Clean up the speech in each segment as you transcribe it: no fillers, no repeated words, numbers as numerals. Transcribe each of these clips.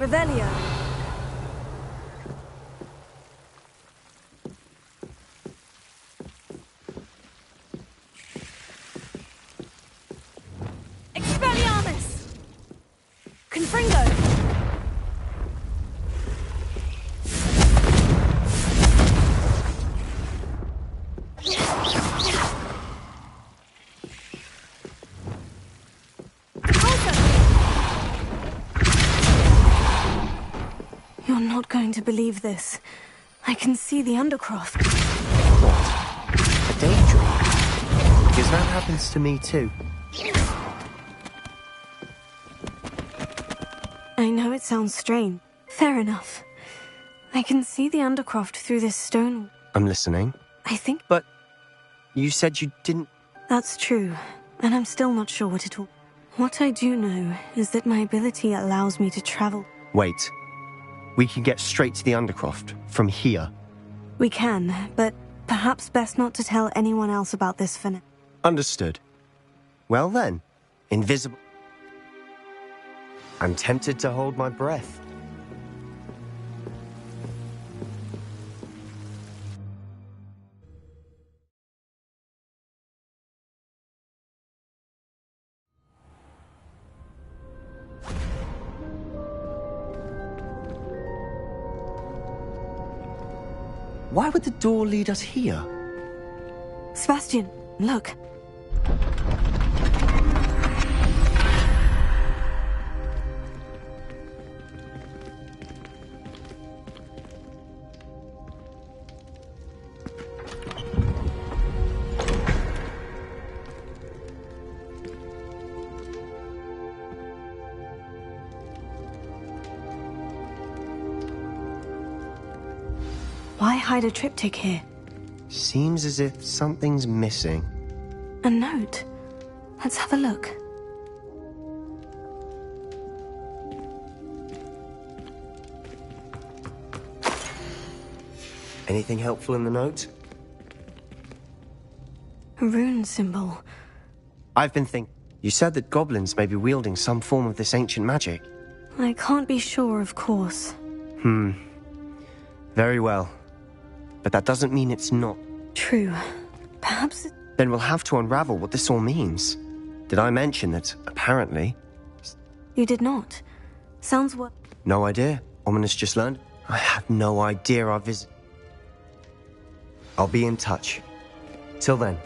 Revelio. Expelliarmus! Confringo! You're not going to believe this. I can see the Undercroft. What? A daydream? Because that happens to me too. I know it sounds strange. Fair enough. I can see the Undercroft through this stone. I'm listening. I think... But you said you didn't... That's true, and I'm still not sure what it all... What I do know is that my ability allows me to travel. Wait. We can get straight to the Undercroft from here. We can, but perhaps best not to tell anyone else about this for now. Understood. Well then, invisible... I'm tempted to hold my breath. Why would the door lead us here? Sebastian, look. Why hide a triptych here? Seems as if something's missing. A note. Let's have a look. Anything helpful in the note? A rune symbol. I've been thinking... You said that goblins may be wielding some form of this ancient magic. I can't be sure, of course. Very well. But that doesn't mean it's not. True. Perhaps it... Then we'll have to unravel what this all means. Did I mention that, apparently... You did not. Sounds what... No idea. Ominous just learned. I have no idea our visit... I'll be in touch. Till then.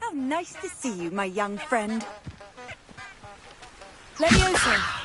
How nice to see you, my young friend. Levioso!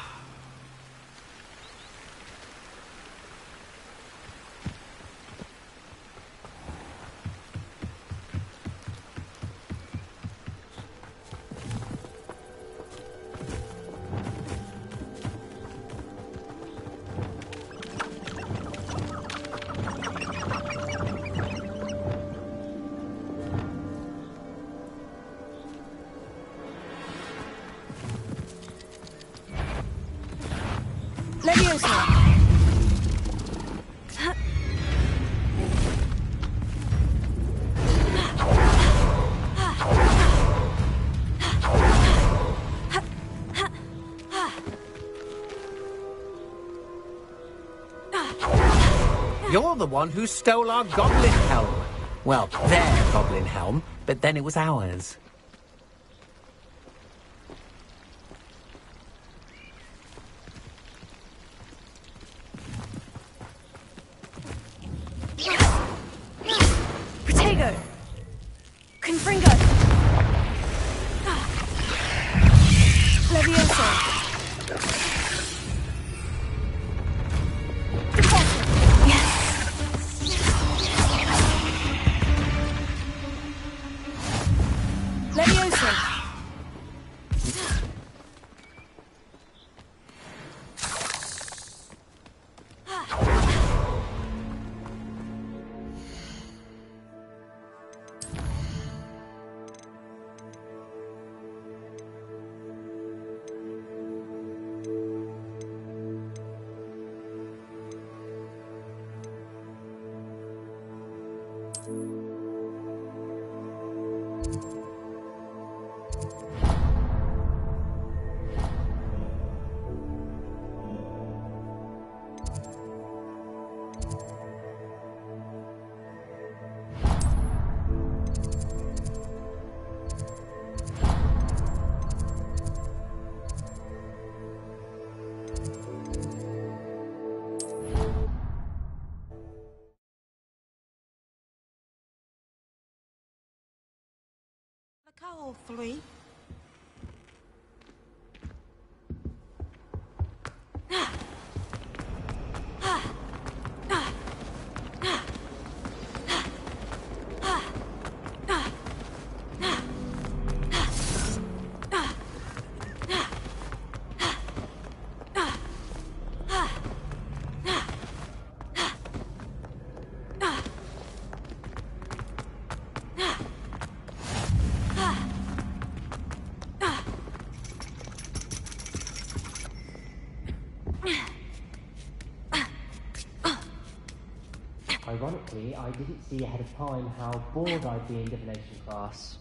You're the one who stole our goblin helm. Well, their goblin helm, but then it was ours. Protego! Confringo! all three. Ironically, I didn't see ahead of time how bored I'd be in divination class.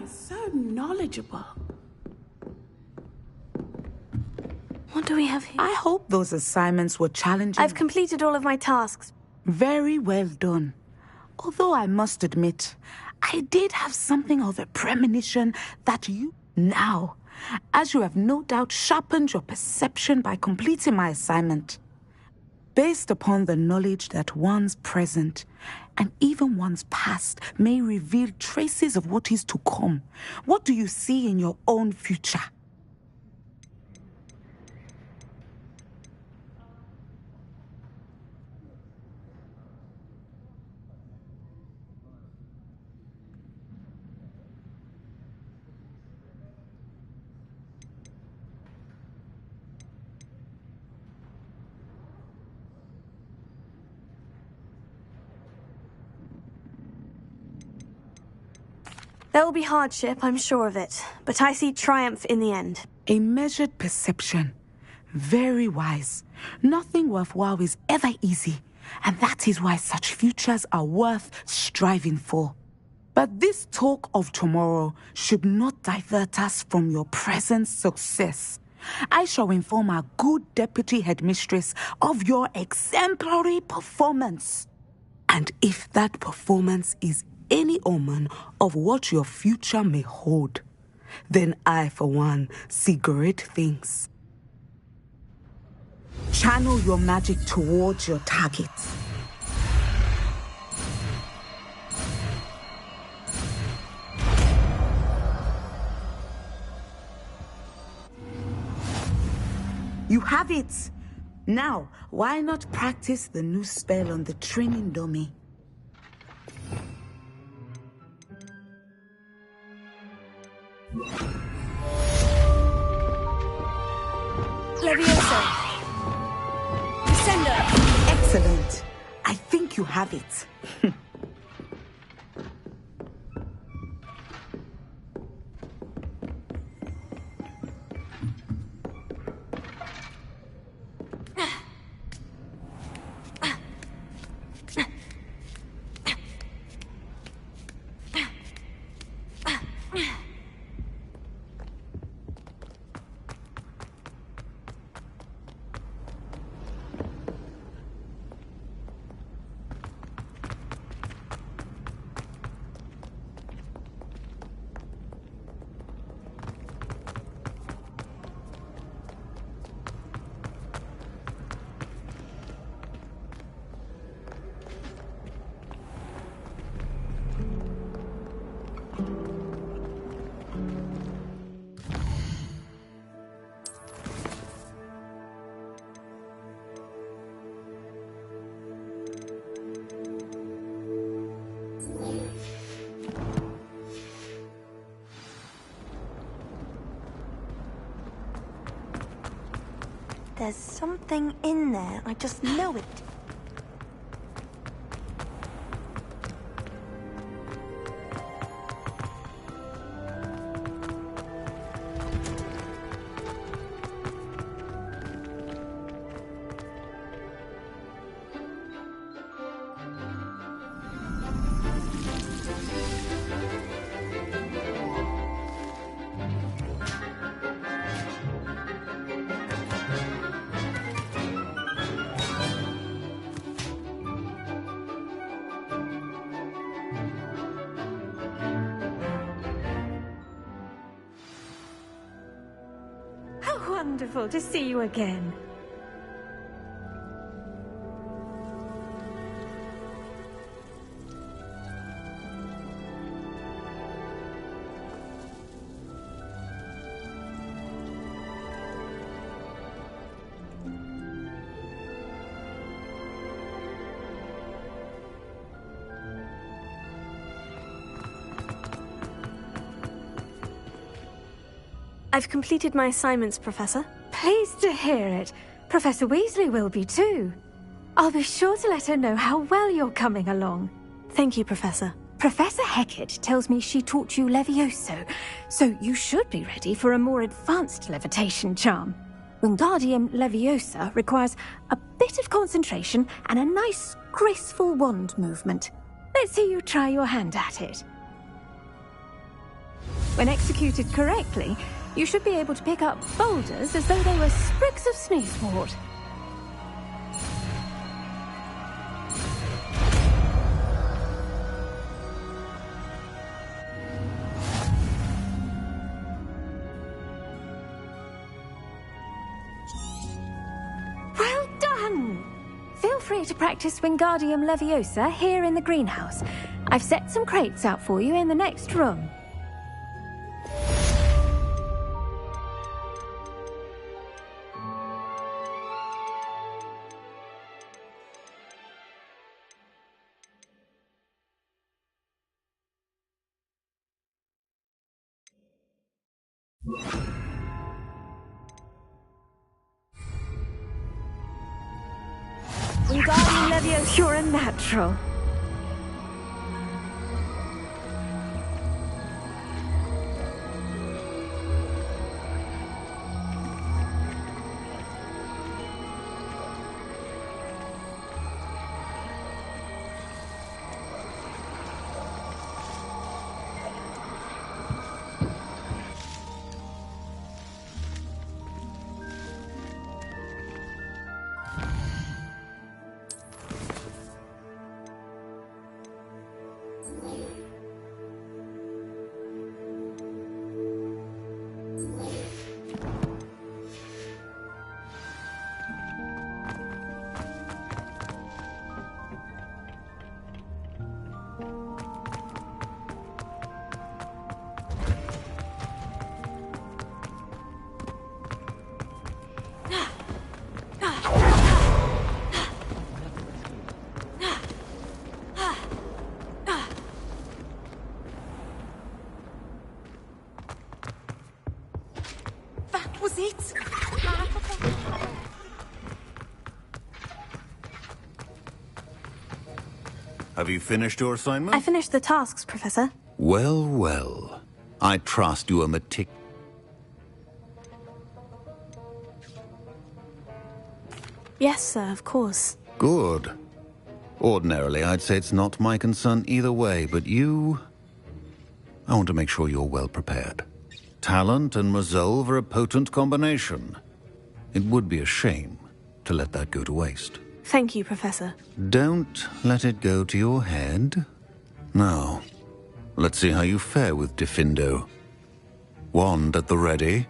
So knowledgeable. What do we have here? I hope those assignments were challenging. I've completed all of my tasks. Very well done. Although I must admit, I did have something of a premonition that you now, as you have no doubt sharpened your perception by completing my assignment. Based upon the knowledge that one's present and even one's past may reveal traces of what is to come, what do you see in your own future? There will be hardship, I'm sure of it, but I see triumph in the end. A measured perception. Very wise. Nothing worthwhile is ever easy, and that is why such futures are worth striving for. But this talk of tomorrow should not divert us from your present success. I shall inform our good deputy headmistress of your exemplary performance. And if that performance is any omen of what your future may hold, then I, for one, see great things. Channel your magic towards your target. You have it! Now, why not practice the new spell on the training dummy? Levioso. Descendo. Excellent. I think you have it. There's something in there. I just know it. How wonderful to see you again. I've completed my assignments, Professor. Pleased to hear it. Professor Weasley will be too. I'll be sure to let her know how well you're coming along. Thank you, Professor. Professor Hecat tells me she taught you Levioso, so you should be ready for a more advanced levitation charm. Wingardium Leviosa requires a bit of concentration and a nice, graceful wand movement. Let's see you try your hand at it. When executed correctly, you should be able to pick up boulders as though they were sprigs of sneezewort. Well done! Feel free to practice Wingardium Leviosa here in the greenhouse. I've set some crates out for you in the next room. Wingardium Leviosa, you're a natural. That was it. Have you finished your assignment? I finished the tasks, Professor. Well, well. I trust you are Yes, sir, of course. Good. Ordinarily, I'd say it's not my concern either way, but you... I want to make sure you're well prepared. Talent and resolve are a potent combination. It would be a shame to let that go to waste. Thank you, Professor. Don't let it go to your head. Now, let's see how you fare with Diffindo. Wand at the ready.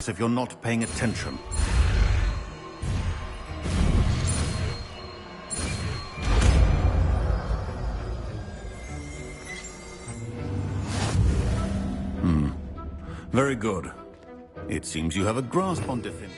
If you're not paying attention. Very good. It seems you have a grasp on Diffindo.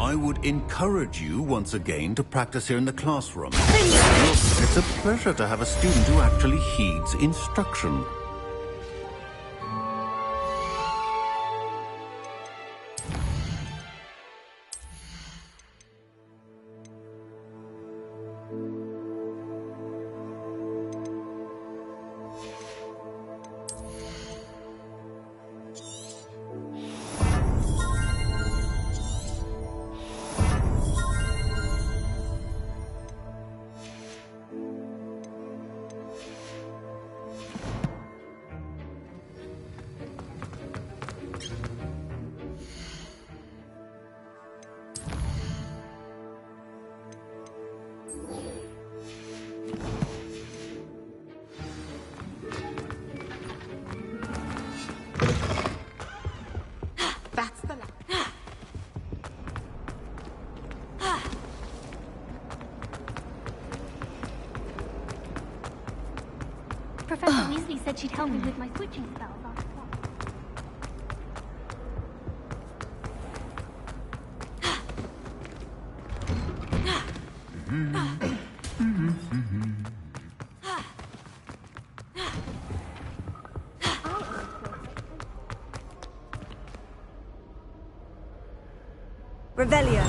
I would encourage you once again to practice here in the classroom. It's a pleasure to have a student who actually heeds instruction. Professor Weasley said she'd help me with my switching spells after class. Revelio.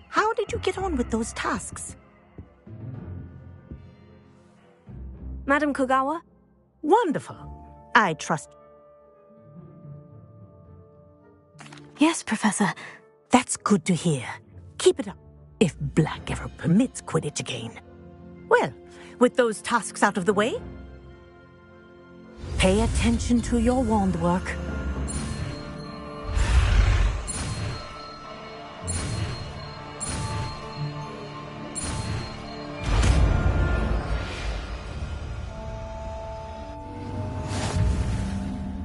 How did you get on with those tasks? Madam Kogawa? Wonderful. I trust. Yes, Professor. That's good to hear. Keep it up. If Black ever permits Quidditch again. Well, with those tasks out of the way, pay attention to your wand work.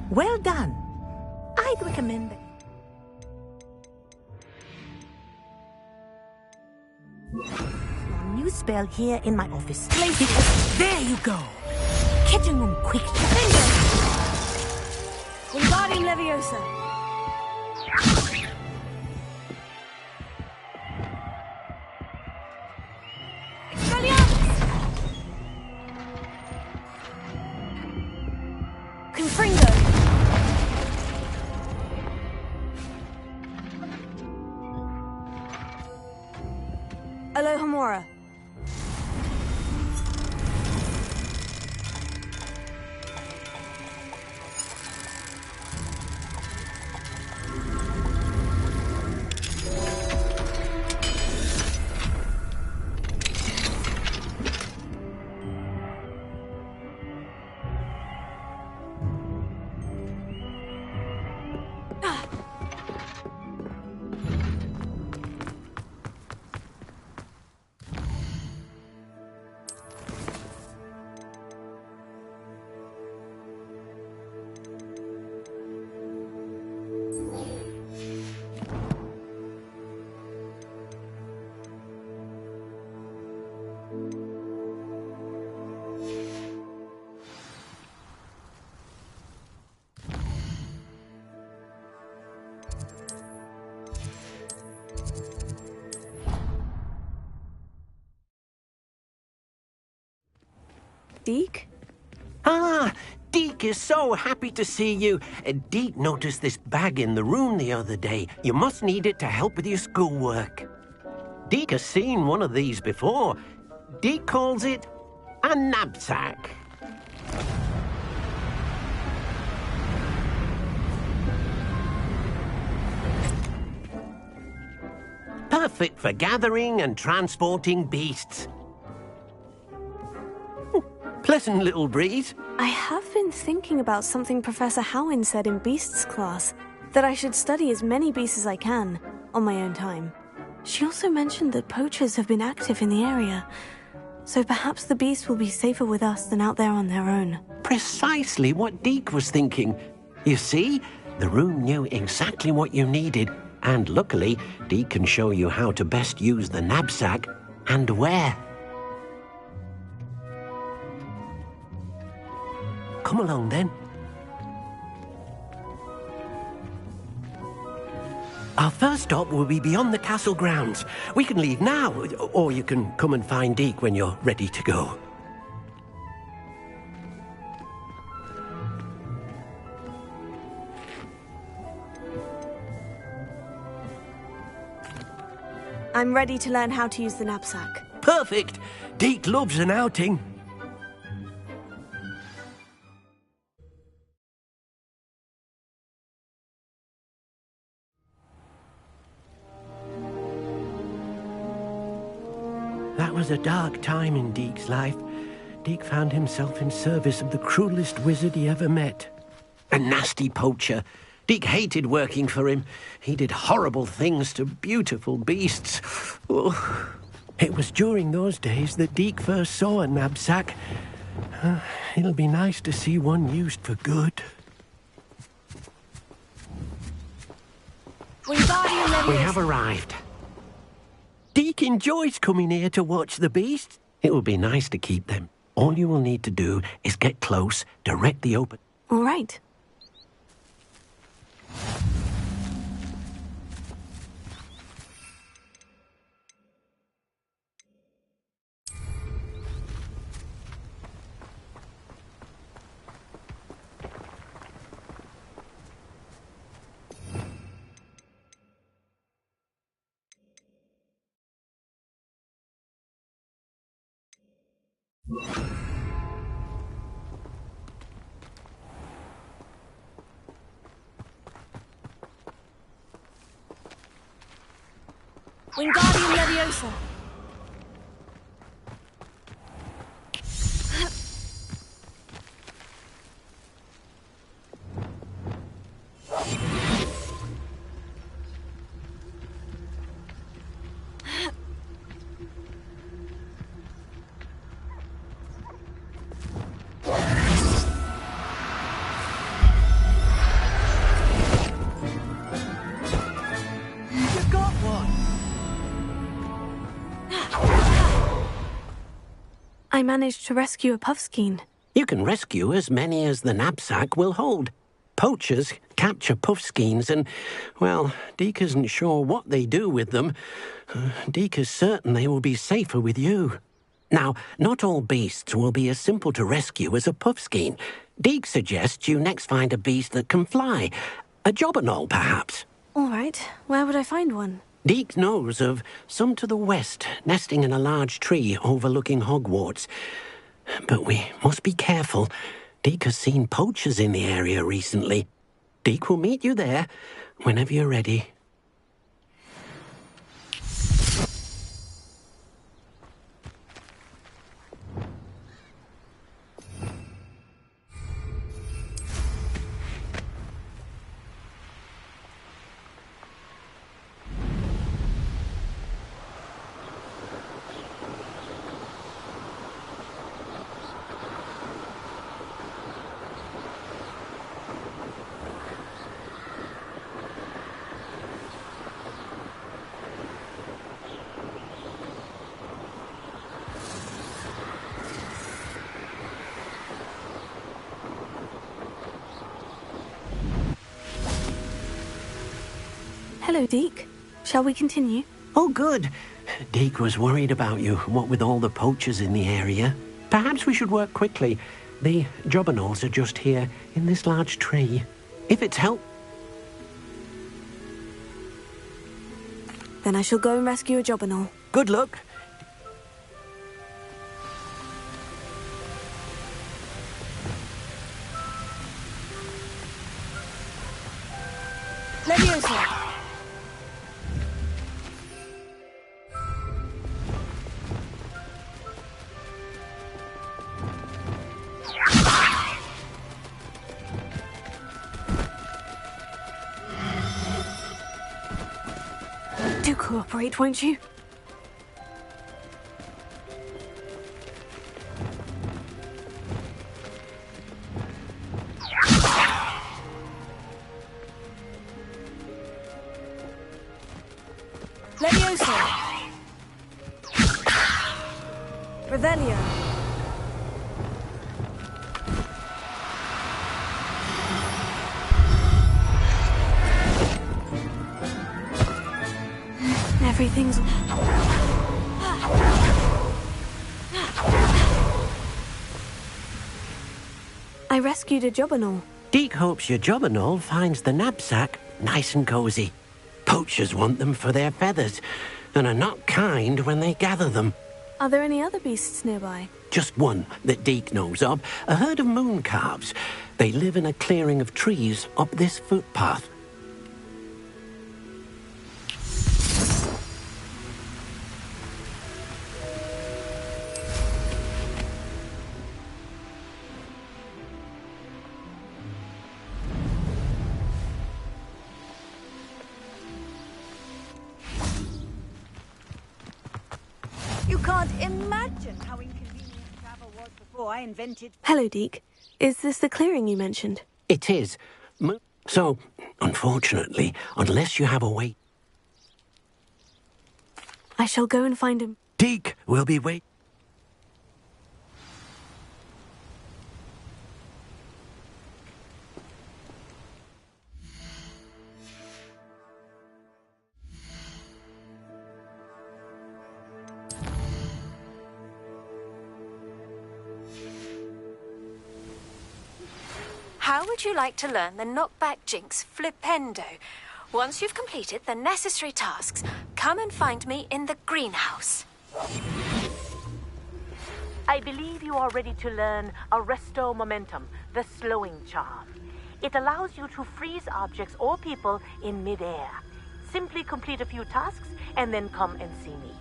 Well done. I'd recommend it. Your new spell here in my office. There you go. Catching them quickly. Wingardium Leviosa. Expelliarmus! Confringo. Alohomora. Deek? Ah, Deek is so happy to see you. Deek noticed this bag in the room the other day. You must need it to help with your schoolwork. Deek has seen one of these before. Deek calls it a knapsack. Perfect for gathering and transporting beasts. Pleasant little breeze. I have been thinking about something Professor Howin said in Beasts class, that I should study as many beasts as I can, on my own time. She also mentioned that poachers have been active in the area, so perhaps the beasts will be safer with us than out there on their own. Precisely what Deke was thinking. You see, the room knew exactly what you needed, and luckily, Deke can show you how to best use the knapsack and where. Come along, then. Our first stop will be beyond the castle grounds. We can leave now, or you can come and find Deke when you're ready to go. I'm ready to learn how to use the knapsack. Perfect! Deke loves an outing. That was a dark time in Deke's life. Deke found himself in service of the cruelest wizard he ever met. A nasty poacher. Deke hated working for him. He did horrible things to beautiful beasts. Oh. It was during those days that Deke first saw a knapsack. It'll be nice to see one used for good. We have arrived. Deke enjoys coming here to watch the beasts. It will be nice to keep them. All you will need to do is get close, direct the open... All right. Wingardium Leviosa. I managed to rescue a puffskein. You can rescue as many as the knapsack will hold. Poachers capture puffskeins and, well, Deke isn't sure what they do with them. Deke is certain they will be safer with you. Now, not all beasts will be as simple to rescue as a puffskein. Deke suggests you next find a beast that can fly. A jobberknoll, perhaps. All right. Where would I find one? Deke knows of some to the west, nesting in a large tree overlooking Hogwarts. But we must be careful. Deke has seen poachers in the area recently. Deke will meet you there whenever you're ready. Hello, Deke. Shall we continue? Oh, good. Deke was worried about you, what with all the poachers in the area. Perhaps we should work quickly. The jobberknolls are just here, in this large tree. If it's help... Then I shall go and rescue a jobberknoll. Good luck. Leviosa! Do cooperate, won't you? Levioso! Revelio! Everything's... I rescued a Jobberknoll. Deek hopes your Jobberknoll finds the knapsack nice and cozy. Poachers want them for their feathers, and are not kind when they gather them. Are there any other beasts nearby? Just one that Deek knows of, a herd of moon calves. They live in a clearing of trees up this footpath. You can't imagine how inconvenient travel was before I invented... Hello, Deek. Is this the clearing you mentioned? It is. So, unfortunately, unless you have a way... I shall go and find him. Deek will be waiting. How would you like to learn the knockback jinx Flipendo? Once you've completed the necessary tasks, come and find me in the greenhouse. I believe you are ready to learn Arresto Momentum, the slowing charm. It allows you to freeze objects or people in midair. Simply complete a few tasks and then come and see me.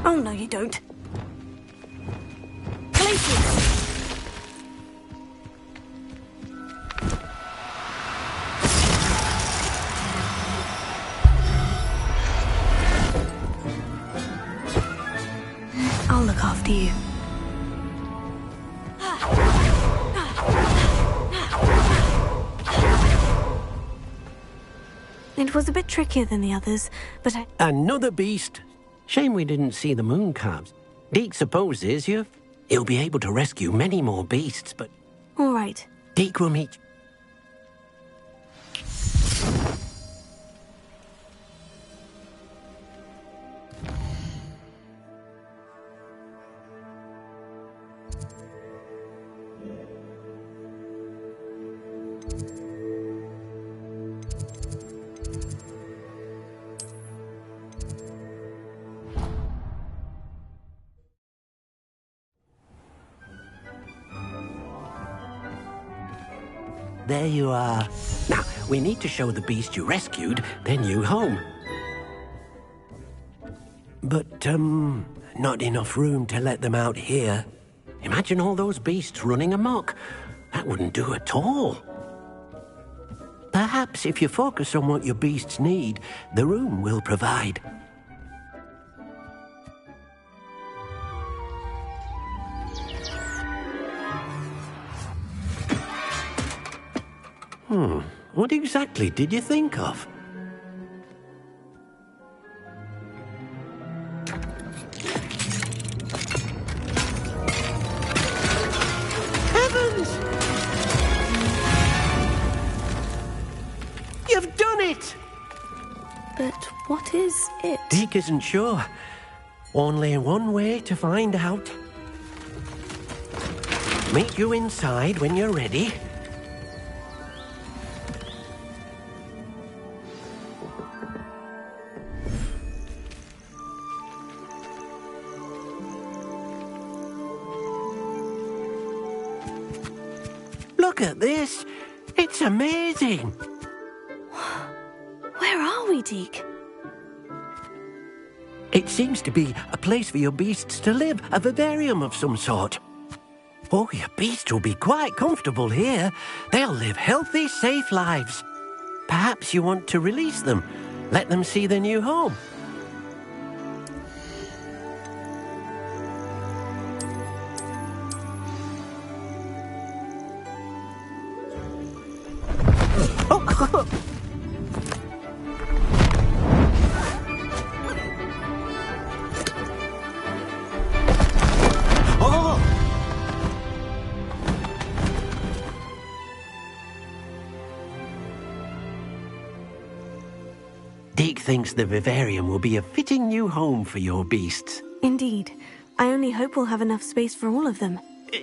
Oh, no, you don't. Places! I'll look after you. It was a bit trickier than the others, but I... Another beast. Shame we didn't see the moon calves. Deek supposes he'll be able to rescue many more beasts, but... All right. Deek will meet... There you are. Now, we need to show the beast you rescued their new home. But, not enough room to let them out here. Imagine all those beasts running amok. That wouldn't do at all. Perhaps if you focus on what your beasts need, the room will provide. What exactly did you think of? Heavens! You've done it! But what is it? Deek isn't sure. Only one way to find out. Meet you inside when you're ready. Look at this. It's amazing. Where are we, Deek? It seems to be a place for your beasts to live, a vivarium of some sort. Oh, your beasts will be quite comfortable here. They'll live healthy, safe lives. Perhaps you want to release them. Let them see their new home. Deke thinks the vivarium will be a fitting new home for your beasts. Indeed. I only hope we'll have enough space for all of them.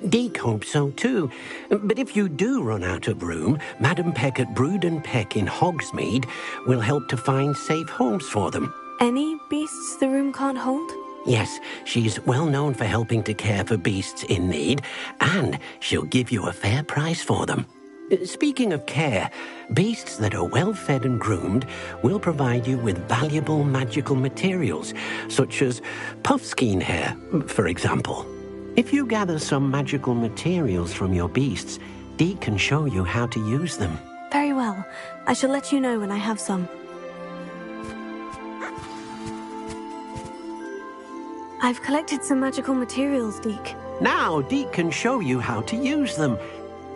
Deke hopes so too. But if you do run out of room, Madam Peck at Brood and Peck in Hogsmeade will help to find safe homes for them. Any beasts the room can't hold? Yes, she's well known for helping to care for beasts in need, and she'll give you a fair price for them. Speaking of care, beasts that are well fed and groomed will provide you with valuable magical materials, such as puffskein hair, for example. If you gather some magical materials from your beasts, Deke can show you how to use them. Very well. I shall let you know when I have some. I've collected some magical materials, Deke. Now Deke can show you how to use them.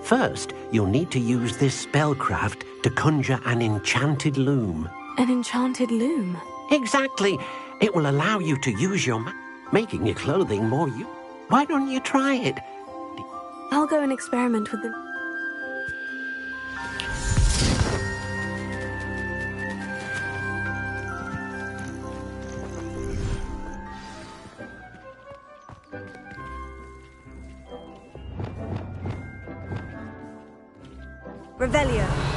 First, you'll need to use this spellcraft to conjure an enchanted loom. An enchanted loom? Exactly. It will allow you to use your making your clothing more Why don't you try it? I'll go and experiment with them. Revelio.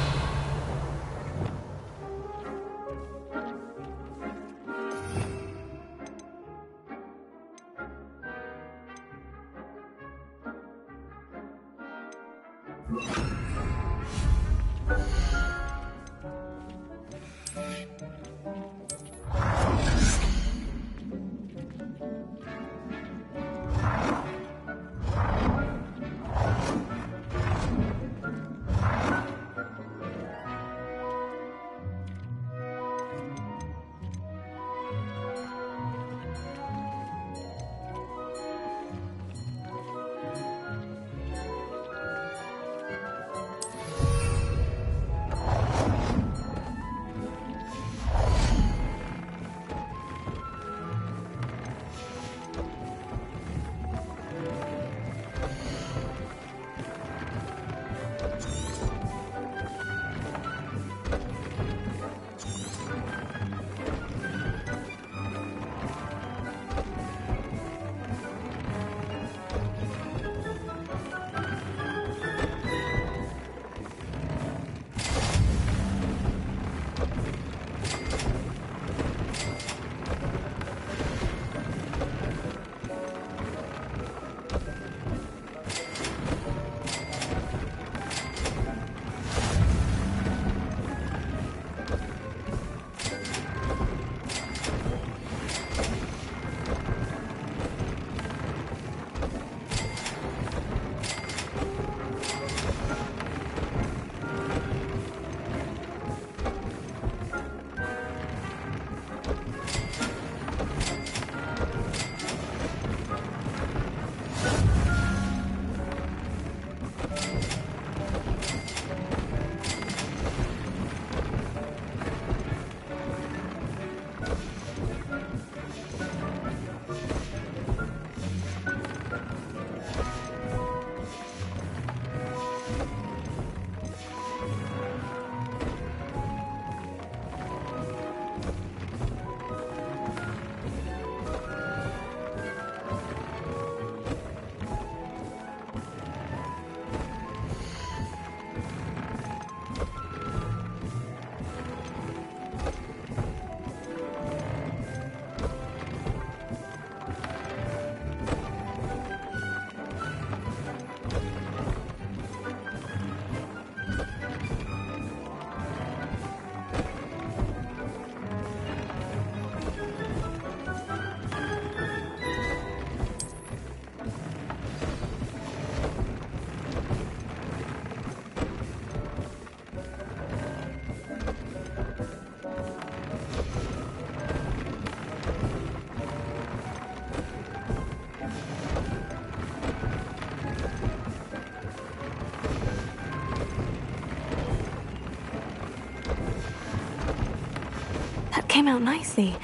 came out nicely.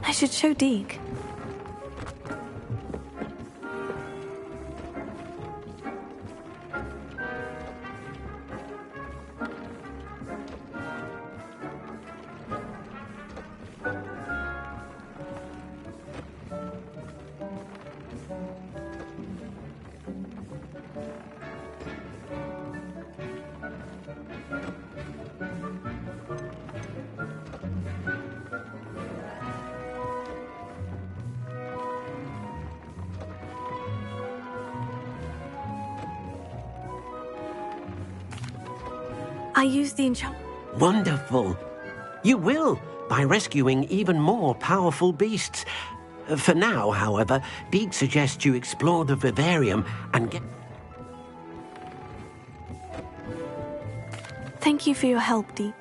I should show Deke. I used the enchantment. Wonderful. You will, by rescuing even more powerful beasts. For now, however, Deke suggests you explore the vivarium and get... Thank you for your help, Deke.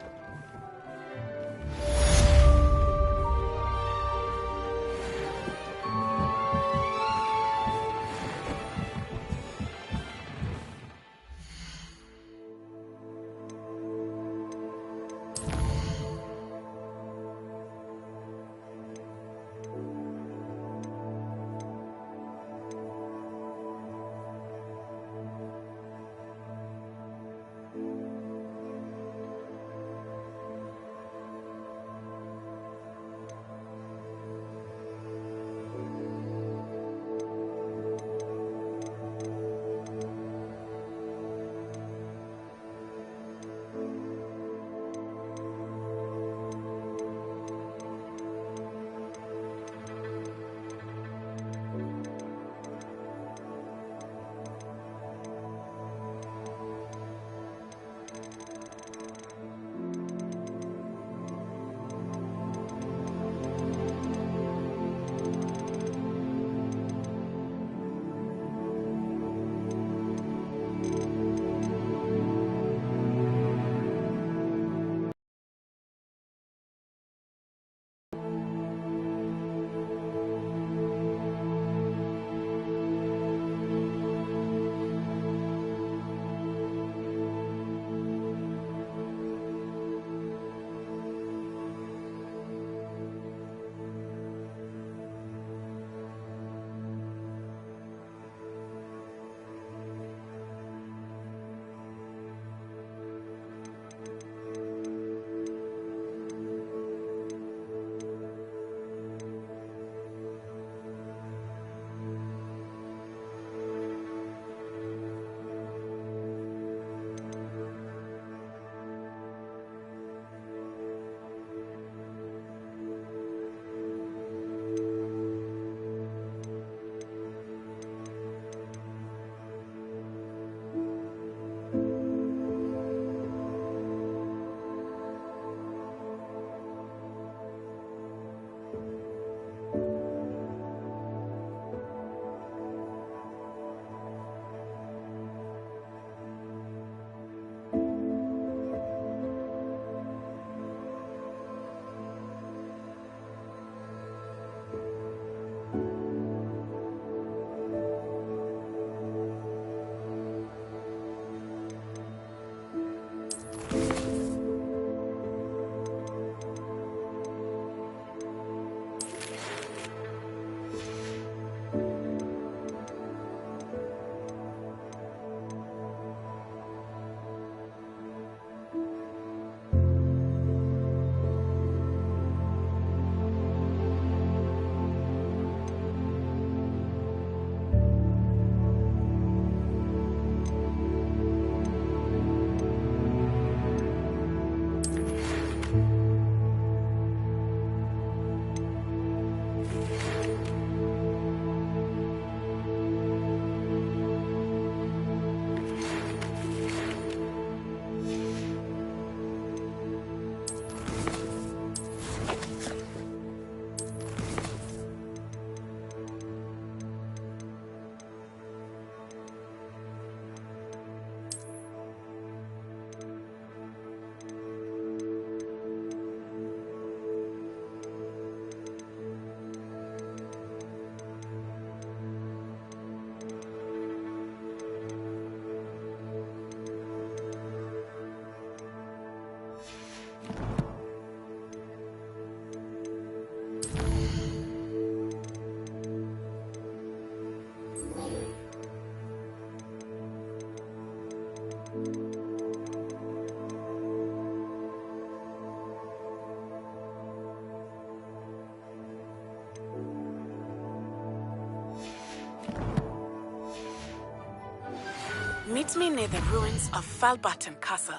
Meet me near the ruins of Falbaton Castle.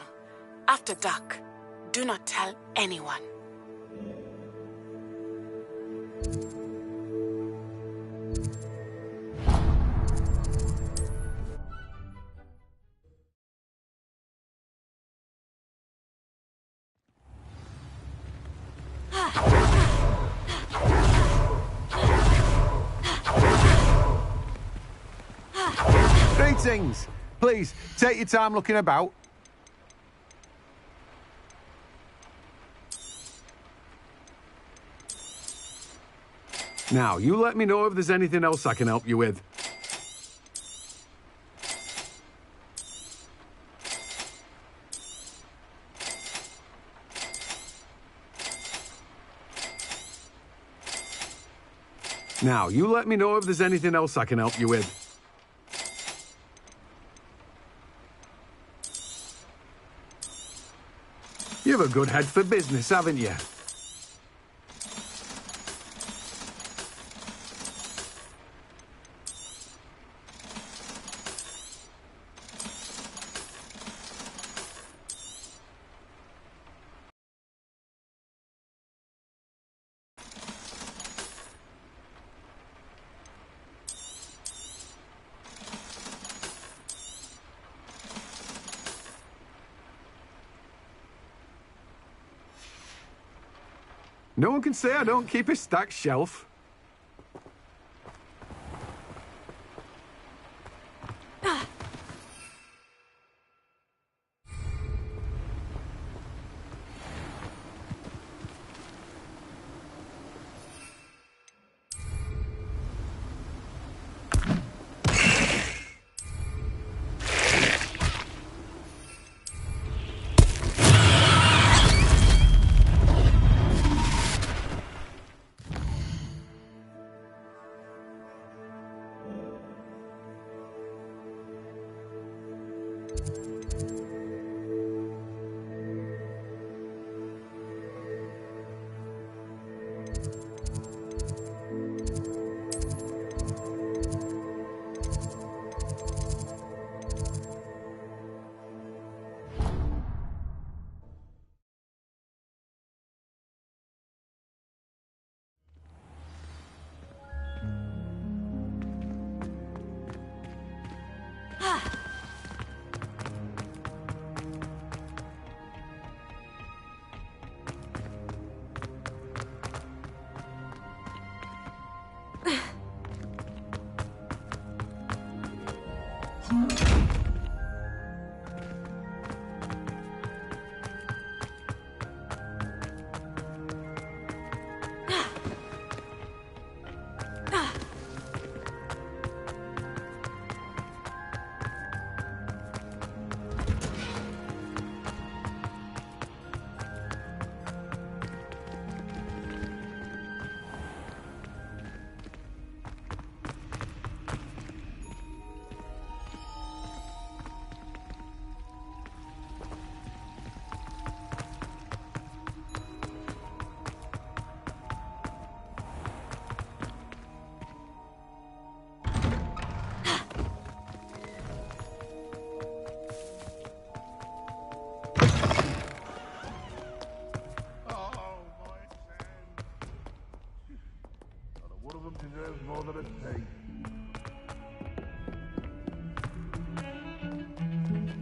After dark. Do not tell anyone. Greetings! Please, take your time looking about. Now, you let me know if there's anything else I can help you with. Now, you let me know if there's anything else I can help you with. You have a good head for business, haven't you? No one can say I don't keep a stacked shelf.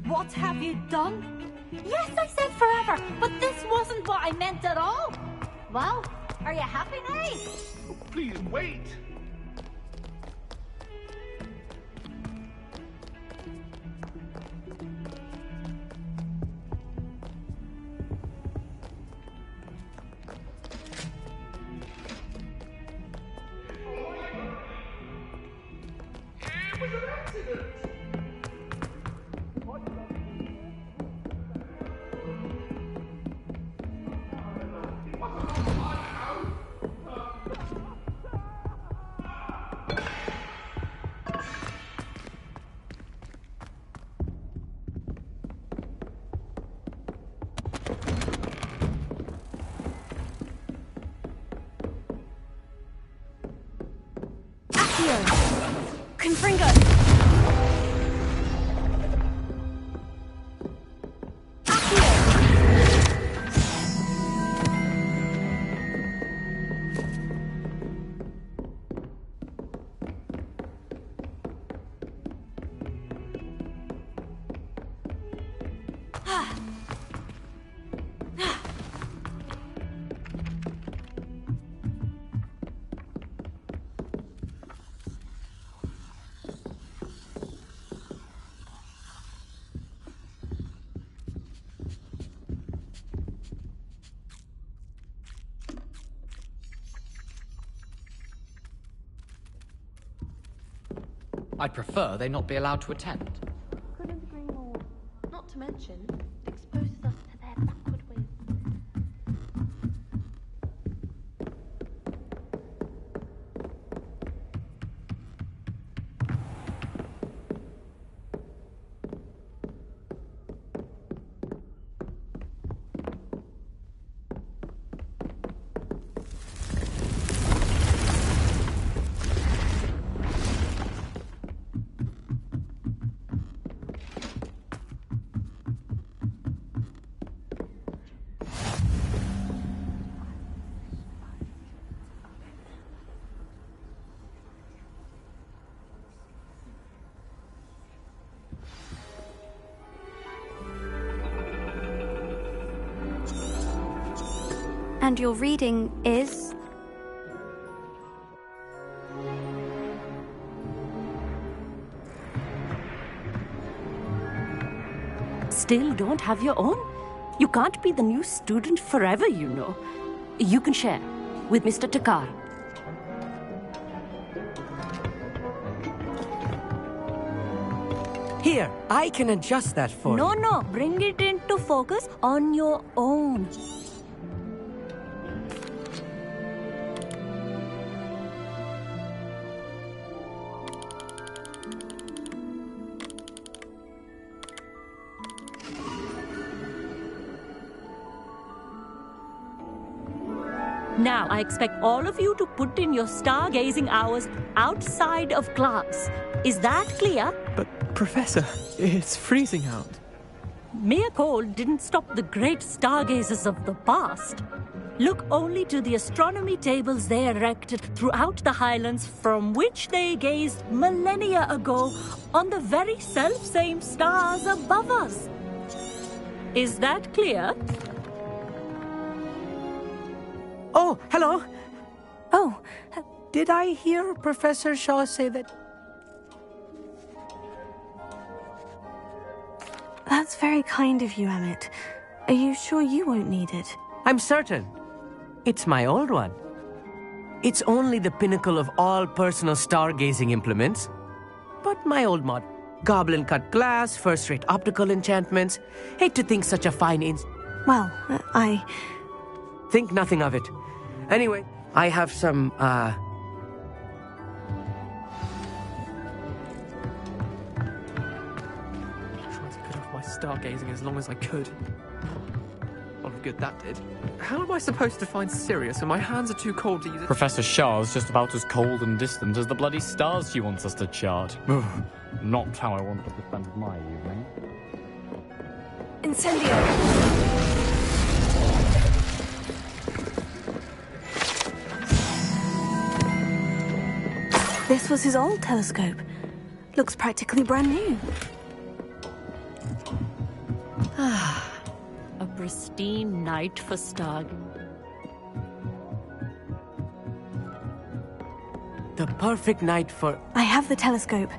What have you done? Yes, I said forever, but this wasn't what I meant at all. Well, are you happy now? Please wait. I'd prefer they not be allowed to attend. Couldn't agree more. Not to mention, it exposes us to their backward ways. And your reading is? Still don't have your own? You can't be the new student forever, you know. You can share with Mr. Takar. Here, I can adjust that for you. No, bring it into focus on your own. Now, I expect all of you to put in your stargazing hours outside of class. Is that clear? But, Professor, it's freezing out. Mere cold didn't stop the great stargazers of the past. Look only to the astronomy tables they erected throughout the Highlands from which they gazed millennia ago on the very self-same stars above us. Is that clear? Oh, hello. Oh. Did I hear Professor Shaw say that... That's very kind of you, Emmett. Are you sure you won't need it? I'm certain. It's my old one. It's only the pinnacle of all personal stargazing implements. But my old mod. Goblin-cut glass, first-rate optical enchantments. Hate to think such a fine Well, I... Think nothing of it. Anyway, I have some, I tried to put off my stargazing as long as I could. A lot of good that did. How am I supposed to find Sirius when my hands are too cold to use it? Professor Shah's just about as cold and distant as the bloody stars she wants us to chart. Not how I wanted to spend my evening. Incendio! This was his old telescope. Looks practically brand new. A pristine night for stargazing. The perfect night for... I have the telescope.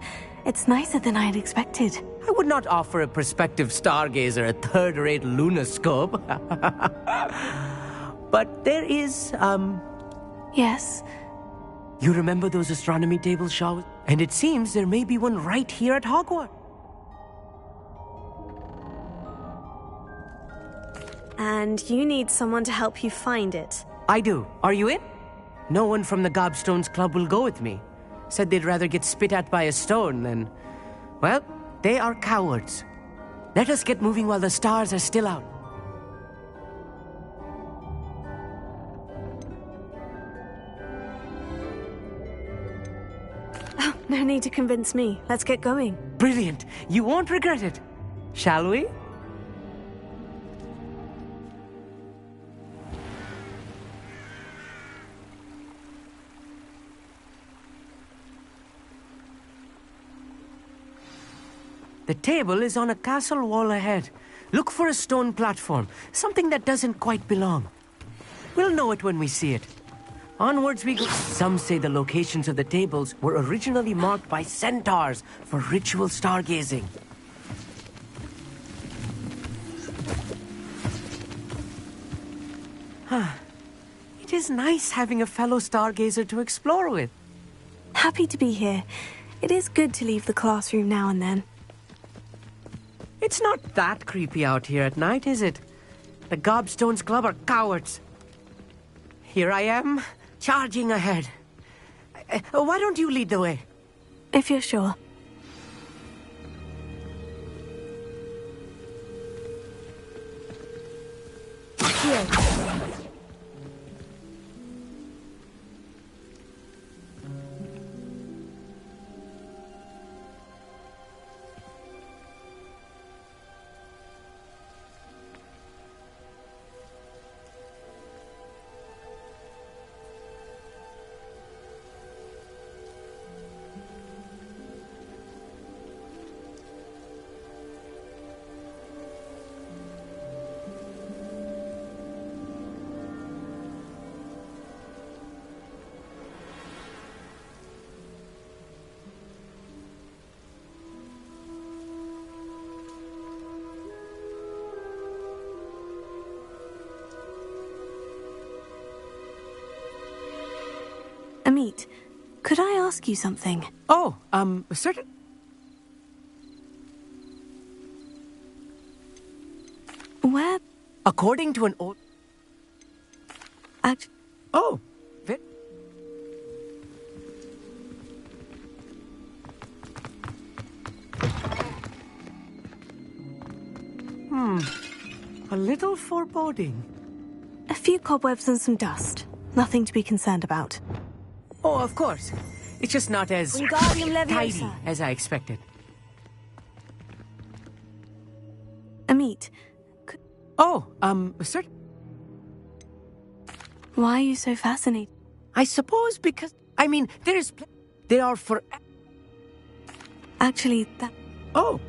It's nicer than I had expected. I would not offer a prospective stargazer a third-rate lunoscope. But there is, Yes? You remember those astronomy tables, Shaw? And it seems there may be one right here at Hogwarts. And you need someone to help you find it. I do. Are you in? No one from the Gobstones Club will go with me. Said they'd rather get spit at by a stone than... Well, they are cowards. Let us get moving while the stars are still out. Oh, no need to convince me. Let's get going. Brilliant. You won't regret it. Shall we? The table is on a castle wall ahead. Look for a stone platform, something that doesn't quite belong. We'll know it when we see it. Onwards we go. Some say the locations of the tables were originally marked by centaurs for ritual stargazing. It is nice having a fellow stargazer to explore with. Happy to be here. It is good to leave the classroom now and then. It's not that creepy out here at night, is it? The Gobstones Club are cowards. Here I am, charging ahead. Why don't you lead the way? If you're sure. Here. Amit, could I ask you something? Oh, certain... Where? According to an old... Oh, a little foreboding. A few cobwebs and some dust. Nothing to be concerned about. Oh, of course. It's just not as Wingardium Leviosa. tidy as I expected. Amit. Oh, certain... Why are you so fascinated? I suppose because... I mean, there are for... Actually, that... Oh!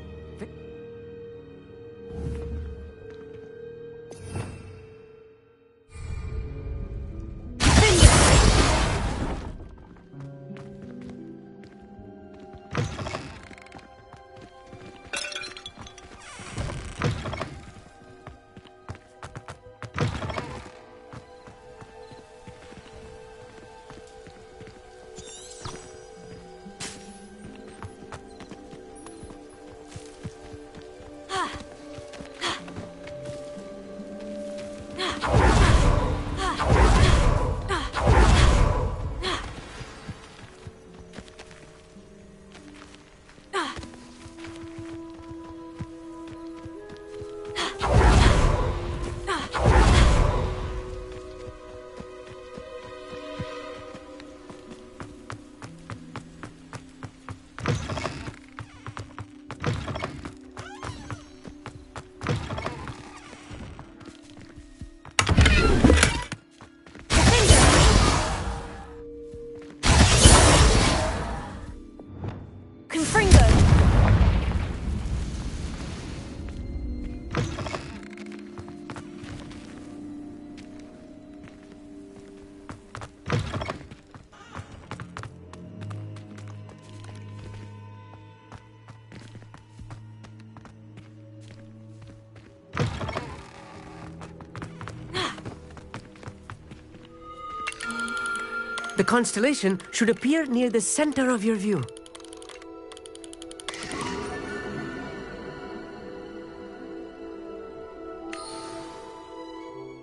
The constellation should appear near the center of your view.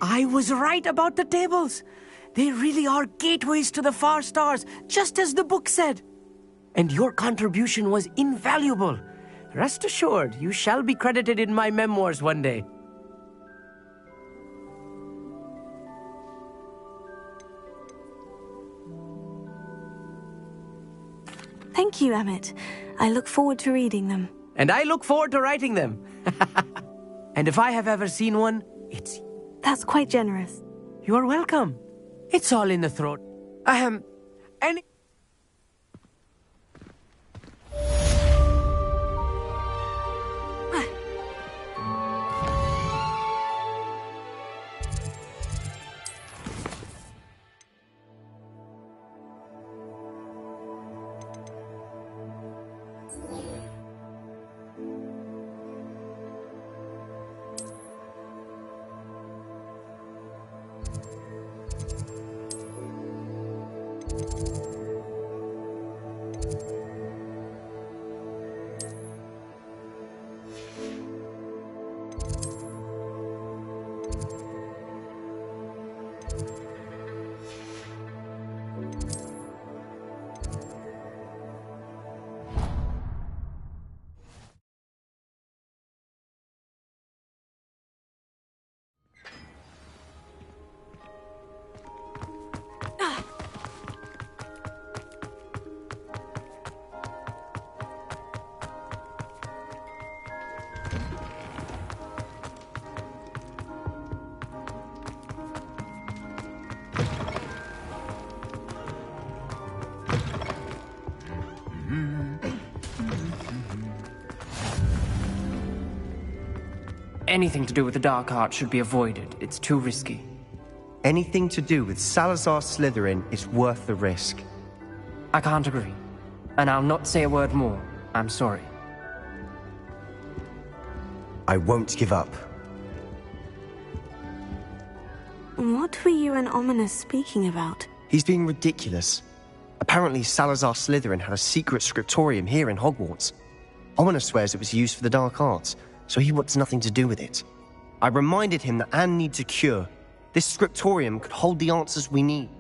I was right about the tables. They really are gateways to the far stars, just as the book said. And your contribution was invaluable. Rest assured, you shall be credited in my memoirs one day. Thank you, Amit. I look forward to reading them. And I look forward to writing them. And if I have ever seen one, it's... That's quite generous. You are welcome. It's all in the throat. And... Anything to do with the Dark Arts should be avoided. It's too risky. Anything to do with Salazar Slytherin is worth the risk. I can't agree. And I'll not say a word more. I'm sorry. I won't give up. What were you and Ominis speaking about? He's being ridiculous. Apparently Salazar Slytherin had a secret scriptorium here in Hogwarts. Ominis swears it was used for the Dark Arts, so he wants nothing to do with it. I reminded him that Anne needs a cure. This scriptorium could hold the answers we need.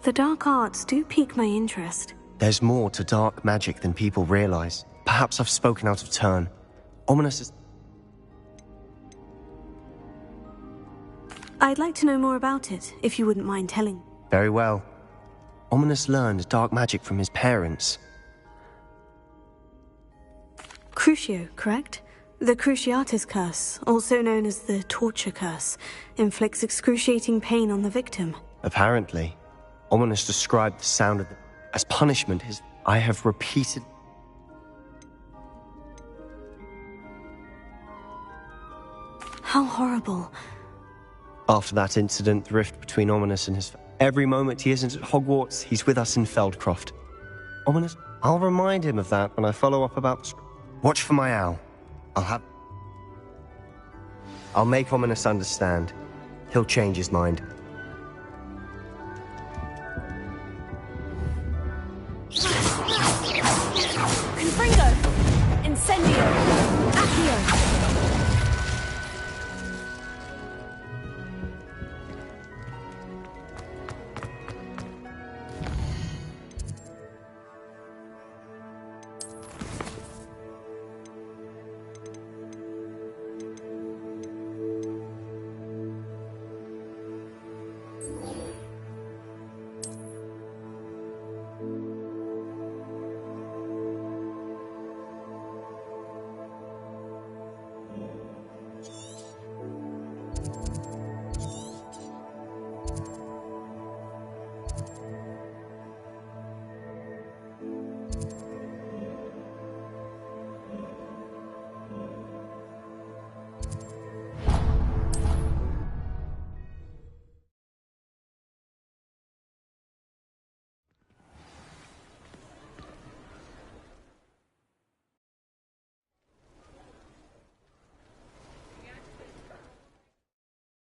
The Dark Arts do pique my interest. There's more to dark magic than people realize. Perhaps I've spoken out of turn. Ominis is... I'd like to know more about it, if you wouldn't mind telling. Very well. Ominis learned dark magic from his parents. Crucio, correct? The Cruciatus Curse, also known as the Torture Curse, inflicts excruciating pain on the victim. Apparently. Ominis described the sound of the... As punishment, I have repeated... How horrible. After that incident, the rift between Ominis and his... Every moment he isn't at Hogwarts, he's with us in Feldcroft. Ominis, I'll remind him of that when I follow up about... Watch for my owl. I'll make Ominis understand. He'll change his mind. Confringo! Incendio! Accio!